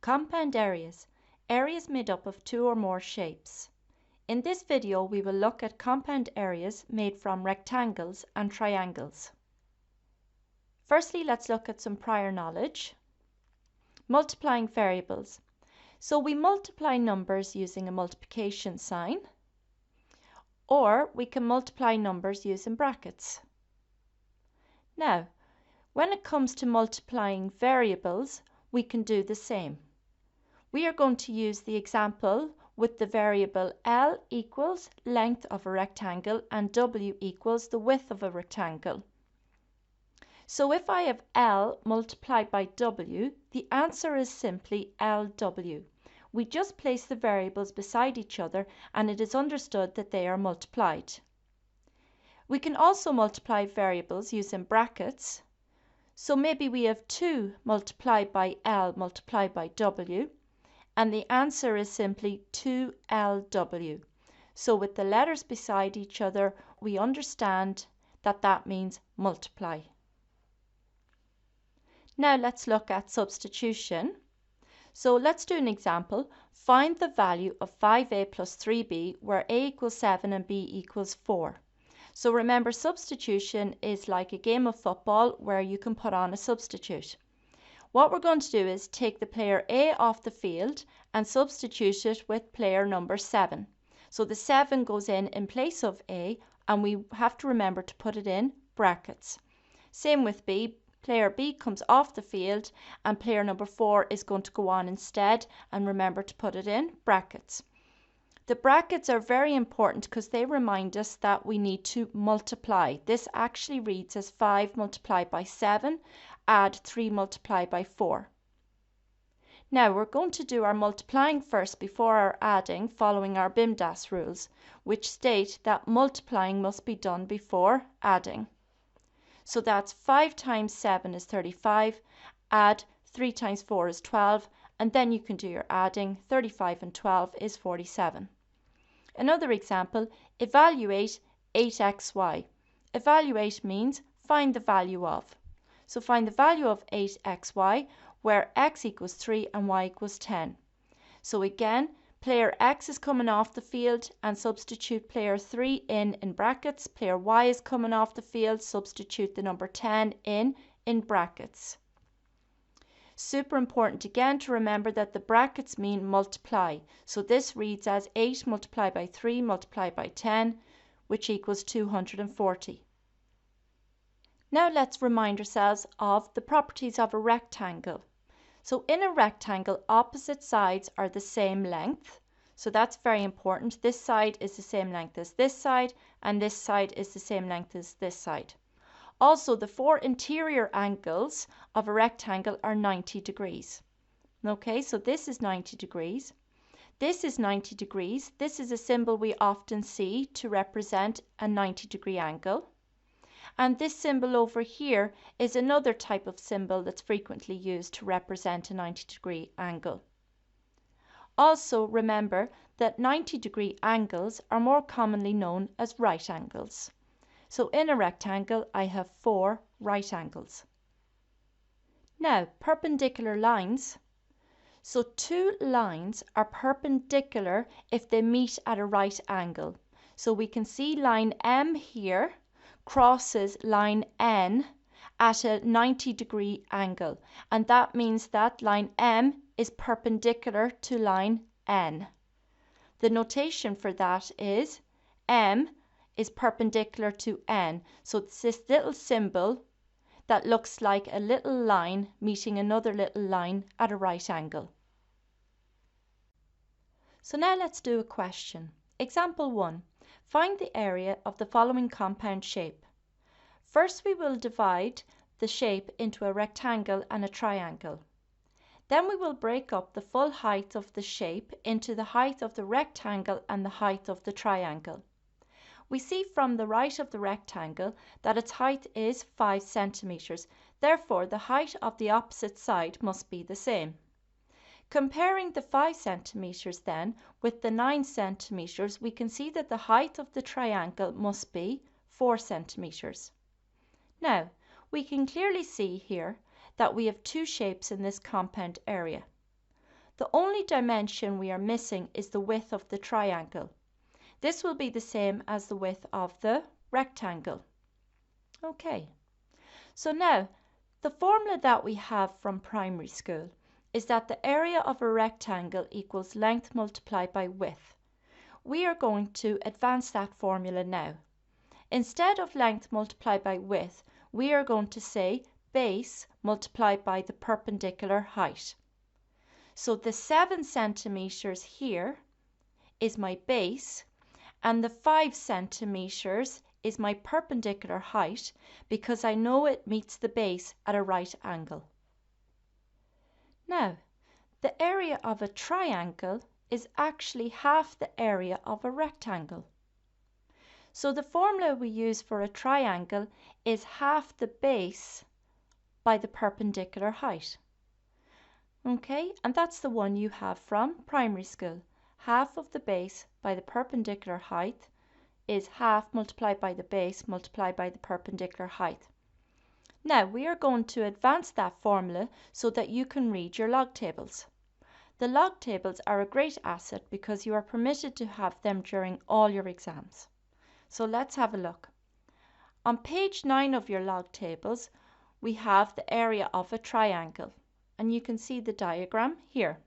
Compound areas. Areas made up of two or more shapes. In this video, we will look at compound areas made from rectangles and triangles. Firstly, let's look at some prior knowledge. Multiplying variables. So we multiply numbers using a multiplication sign, or we can multiply numbers using brackets. Now, when it comes to multiplying variables, we can do the same. We are going to use the example with the variable L equals length of a rectangle and W equals the width of a rectangle. So if I have L multiplied by W, the answer is simply LW. We just place the variables beside each other and it is understood that they are multiplied. We can also multiply variables using brackets. So maybe we have 2 multiplied by L multiplied by W, and the answer is simply 2LW. So with the letters beside each other, we understand that that means multiply. Now let's look at substitution. So let's do an example. Find the value of 5a plus 3b where a equals 7 and b equals 4. So remember, substitution is like a game of football where you can put on a substitute. What we're going to do is take the player A off the field and substitute it with player number 7. So the 7 goes in place of A, and we have to remember to put it in brackets. Same with B. Player B comes off the field and player number 4 is going to go on instead, and remember to put it in brackets. The brackets are very important because they remind us that we need to multiply. This actually reads as 5 multiplied by 7, add 3 multiplied by 4. Now we're going to do our multiplying first before our adding, following our BIMDAS rules, which state that multiplying must be done before adding. So that's 5 times 7 is 35, add 3 times 4 is 12, and then you can do your adding. 35 and 12 is 47. Another example, evaluate 8xy. Evaluate means find the value of. So find the value of 8xy where x equals 3 and y equals 10. So again, player x is coming off the field and substitute player 3 in brackets. Player y is coming off the field, substitute the number 10 in brackets. Super important again to remember that the brackets mean multiply. So this reads as 8 multiplied by 3 multiplied by 10, which equals 240. Now let's remind ourselves of the properties of a rectangle. So in a rectangle, opposite sides are the same length. So that's very important. This side is the same length as this side, and this side is the same length as this side. Also, the 4 interior angles of a rectangle are 90 degrees. Okay, so this is 90 degrees. This is 90 degrees. This is a symbol we often see to represent a 90-degree angle. And this symbol over here is another type of symbol that's frequently used to represent a 90-degree angle. Also remember that 90-degree angles are more commonly known as right angles. So in a rectangle, I have 4 right angles. Now, perpendicular lines. So 2 lines are perpendicular if they meet at a right angle. So we can see line M here crosses line N at a 90-degree angle, and that means that line M is perpendicular to line N. The notation for that is M is perpendicular to N. So it's this little symbol that looks like a little line meeting another little line at a right angle. So now let's do a question. Example 1. Find the area of the following compound shape. First we will divide the shape into a rectangle and a triangle. Then we will break up the full height of the shape into the height of the rectangle and the height of the triangle. We see from the right of the rectangle that its height is 5 centimeters. Therefore, the height of the opposite side must be the same. Comparing the 5 centimeters then with the 9 centimeters, we can see that the height of the triangle must be 4 centimeters. Now, we can clearly see here that we have 2 shapes in this compound area. The only dimension we are missing is the width of the triangle. This will be the same as the width of the rectangle. Okay, so now the formula that we have from primary school is that the area of a rectangle equals length multiplied by width. We are going to advance that formula now. Instead of length multiplied by width, we are going to say base multiplied by the perpendicular height. So the 7 centimeters here is my base, and the 5 centimeters is my perpendicular height because I know it meets the base at a right angle. Now, the area of a triangle is actually half the area of a rectangle. So the formula we use for a triangle is half the base by the perpendicular height. Okay, and that's the one you have from primary school. Half of the base by the perpendicular height is half multiplied by the base multiplied by the perpendicular height. Now we are going to advance that formula so that you can read your log tables. The log tables are a great asset because you are permitted to have them during all your exams. So let's have a look. On page 9 of your log tables, we have the area of a triangle, and you can see the diagram here.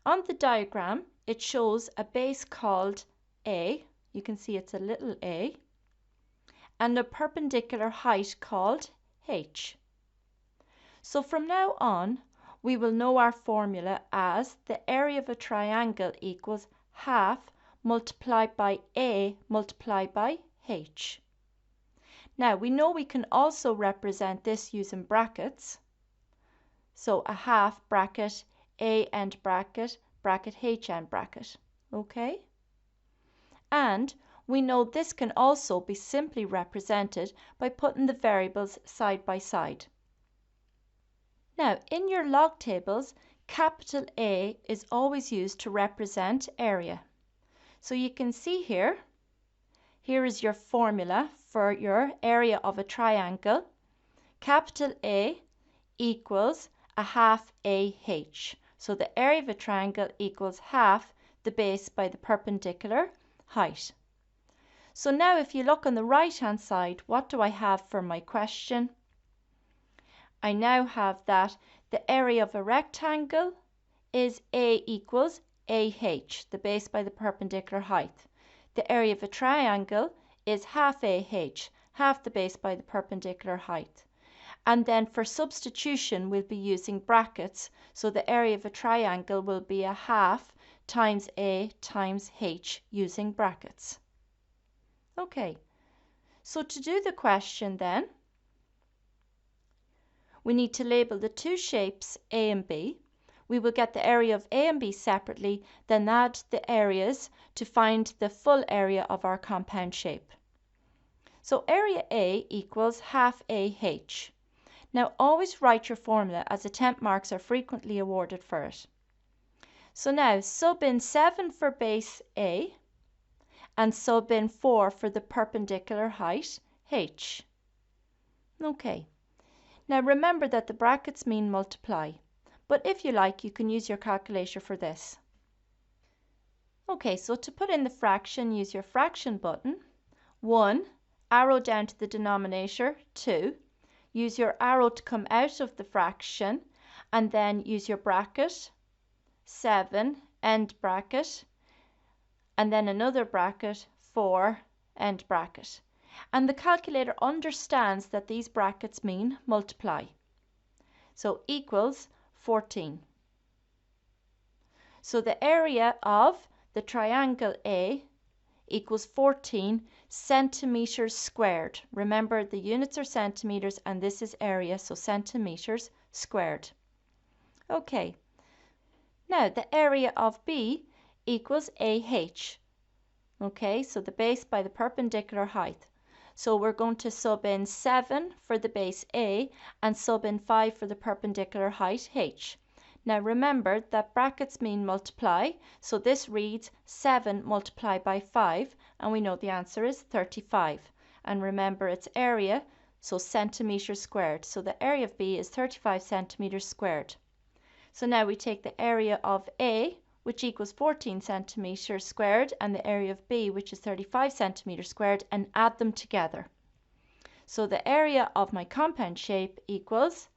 On the diagram, it shows a base called A. You can see it's a little a, and a perpendicular height called h. So from now on, we will know our formula as the area of a triangle equals half multiplied by a multiplied by h. Now we know we can also represent this using brackets. So a half bracket, a end bracket, bracket h end bracket. Okay? And we know this can also be simply represented by putting the variables side by side. Now, in your log tables, capital A is always used to represent area. So you can see here is your formula for your area of a triangle. Capital A equals a half AH. So the area of a triangle equals half the base by the perpendicular height. So now if you look on the right hand side, what do I have for my question? I now have that the area of a rectangle is A equals AH, the base by the perpendicular height. The area of a triangle is half AH, half the base by the perpendicular height. And then for substitution, we'll be using brackets. So the area of a triangle will be a half times A times H using brackets. Okay, so to do the question then, we need to label the two shapes A and B. We will get the area of A and B separately, then add the areas to find the full area of our compound shape. So area A equals half AH. Now always write your formula as attempt marks are frequently awarded for it. So now sub in 7 for base A and sub in 4 for the perpendicular height H. Okay, now remember that the brackets mean multiply, but if you like you can use your calculator for this. Okay, so to put in the fraction, use your fraction button. 1, arrow down to the denominator, 2. Use your arrow to come out of the fraction and then use your bracket, 7, end bracket, and then another bracket, 4, end bracket. And the calculator understands that these brackets mean multiply. So equals 14. So the area of the triangle A equals 14 centimeters squared. Remember the units are centimeters and this is area, so centimeters squared. Okay, now the area of B equals AH. Okay, so the base by the perpendicular height. So we're going to sub in 7 for the base A and sub in 5 for the perpendicular height H. Now remember that brackets mean multiply, so this reads 7 multiplied by 5, and we know the answer is 35. And remember it's area, so centimeters squared. So the area of B is 35 centimeters squared. So now we take the area of A, which equals 14 centimeters squared, and the area of B, which is 35 centimeters squared, and add them together. So the area of my compound shape equals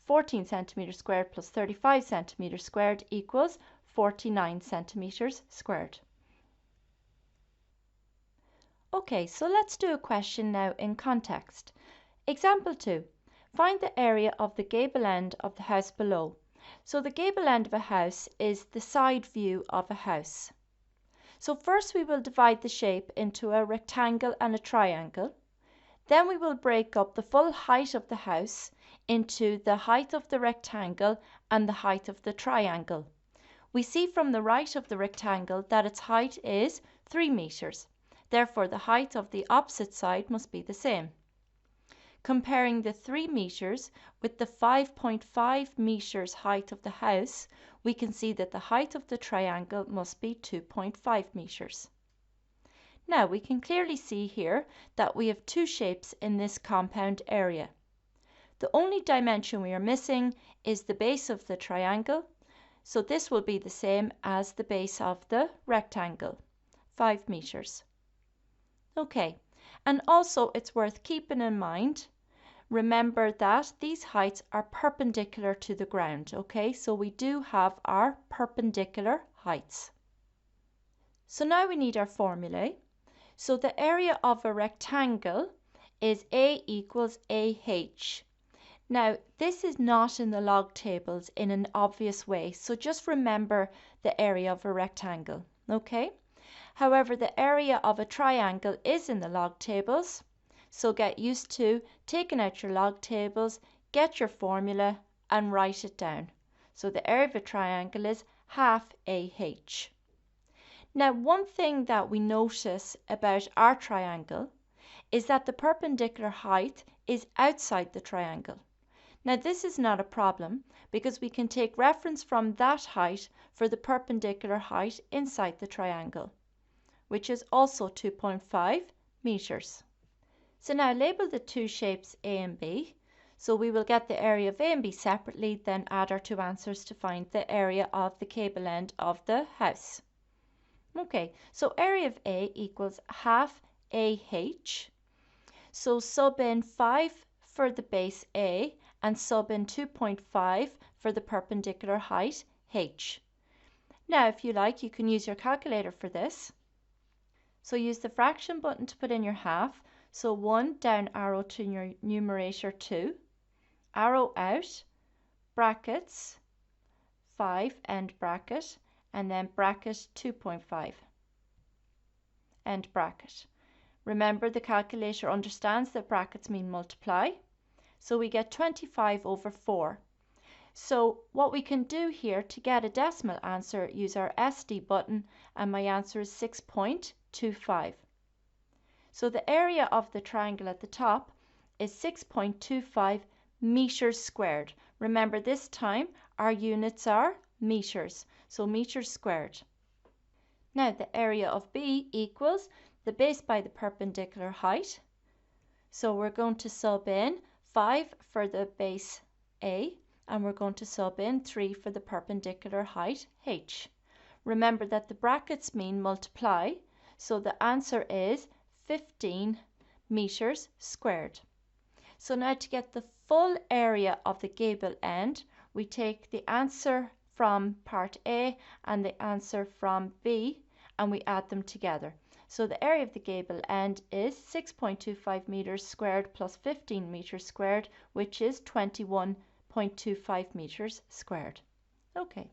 14 centimeters squared plus 35 centimeters squared equals 49 centimeters squared. Okay, so let's do a question now in context. Example 2. Find the area of the gable end of the house below. So the gable end of a house is the side view of a house. So first we will divide the shape into a rectangle and a triangle. Then we will break up the full height of the house into the height of the rectangle and the height of the triangle. We see from the right of the rectangle that its height is 3 meters. Therefore, the height of the opposite side must be the same. Comparing the 3 meters with the 5.5 meters height of the house, we can see that the height of the triangle must be 2.5 meters. Now we can clearly see here that we have two shapes in this compound area. The only dimension we are missing is the base of the triangle, so this will be the same as the base of the rectangle, 5 meters. Okay, and also it's worth keeping in mind, remember that these heights are perpendicular to the ground, okay? So we do have our perpendicular heights. So now we need our formulae. So the area of a rectangle is A equals AH. Now, this is not in the log tables in an obvious way, so just remember the area of a rectangle, okay? However, the area of a triangle is in the log tables, so get used to taking out your log tables, get your formula and write it down. So the area of a triangle is half AH. Now, one thing that we notice about our triangle is that the perpendicular height is outside the triangle. Now, this is not a problem because we can take reference from that height for the perpendicular height inside the triangle, which is also 2.5 meters. So now label the two shapes A and B. So we will get the area of A and B separately, then add our two answers to find the area of the gable end of the house. Okay, so area of A equals half AH. So sub in 5 for the base A and sub in 2.5 for the perpendicular height H. Now, if you like, you can use your calculator for this. So use the fraction button to put in your half. So 1 down arrow to your numerator 2, arrow out, brackets, 5 end bracket, and then bracket 2.5, end bracket. Remember, the calculator understands that brackets mean multiply. So we get 25 over 4. So what we can do here to get a decimal answer, use our SD button, and my answer is 6.25. So the area of the triangle at the top is 6.25 meters squared. Remember, this time our units are meters, so meters squared. Now the area of B equals the base by the perpendicular height. So we're going to sub in 5 for the base A, and we're going to sub in 3 for the perpendicular height H. Remember that the brackets mean multiply, so the answer is 15 meters squared. So now to get the full area of the gable end, we take the answer from part A and the answer from B and we add them together. So the area of the gable end is 6.25 meters squared plus 15 meters squared, which is 21.25 meters squared. Okay.